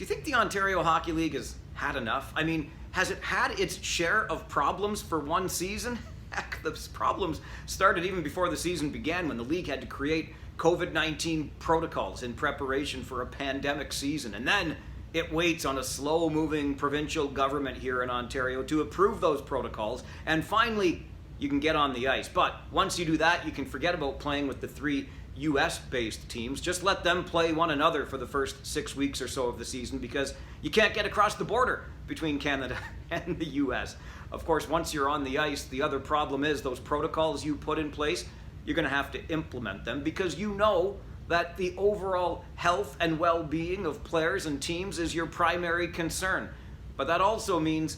Do you think the Ontario Hockey League has had enough? I mean, has it had its share of problems for one season? Heck, the problems started even before the season began when the league had to create COVID-19 protocols in preparation for a pandemic season. And then it waits on a slow-moving provincial government here in Ontario to approve those protocols. And finally, you can get on the ice. But once you do that, you can forget about playing with the three US-based teams. Just let them play one another for the first 6 weeks or so of the season because you can't get across the border between Canada and the US. Of course, once you're on the ice, the other problem is those protocols you put in place, you're going to have to implement them because you know that the overall health and well-being of players and teams is your primary concern. But that also means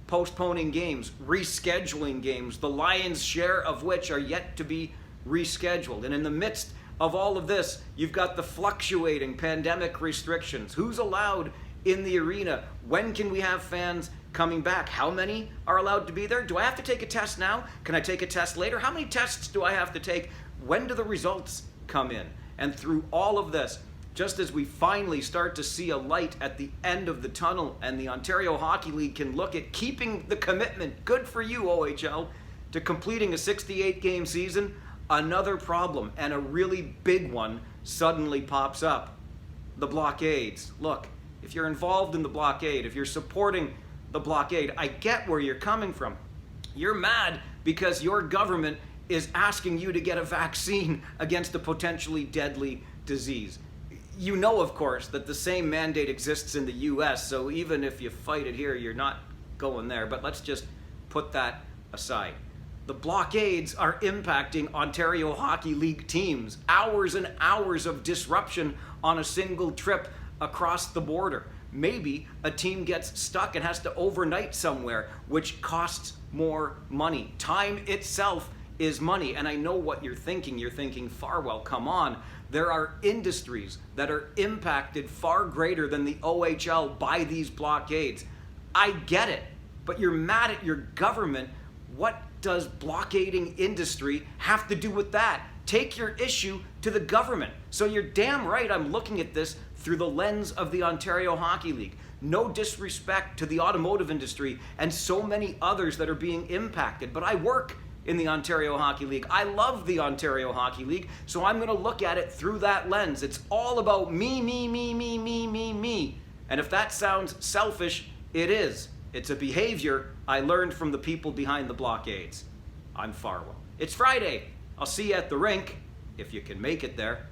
postponing games, rescheduling games, the lion's share of which are yet to be rescheduled. And in the midst of all of this, you've got the fluctuating pandemic restrictions. Who's allowed in the arena? When can we have fans coming back? How many are allowed to be there? Do I have to take a test now? Can I take a test later? How many tests do I have to take? When do the results come in? And through all of this, just as we finally start to see a light at the end of the tunnel and the Ontario Hockey League can look at keeping the commitment, good for you OHL, to completing a 68-game season, another problem, and a really big one, suddenly pops up. The blockades. Look, if you're involved in the blockade, if you're supporting the blockade, I get where you're coming from. You're mad because your government is asking you to get a vaccine against a potentially deadly disease. You know, of course, that the same mandate exists in the US, so even if you fight it here, you're not going there. But let's just put that aside. The blockades are impacting Ontario Hockey League teams. Hours and hours of disruption on a single trip across the border. Maybe a team gets stuck and has to overnight somewhere, which costs more money. Time itself is money. And I know what you're thinking. You're thinking, Farwell, come on. There are industries that are impacted far greater than the OHL by these blockades. I get it, but you're mad at your government. What does blockading industry have to do with that? Take your issue to the government. So you're damn right I'm looking at this through the lens of the Ontario Hockey League. No disrespect to the automotive industry and so many others that are being impacted, but I work in the Ontario Hockey League. I love the Ontario Hockey League, so I'm going to look at it through that lens. It's all about me, me, me, me, me, me, me. And if that sounds selfish, it is. It's a behavior I learned from the people behind the blockades. I'm Farwell. It's Friday. I'll see you at the rink, if you can make it there.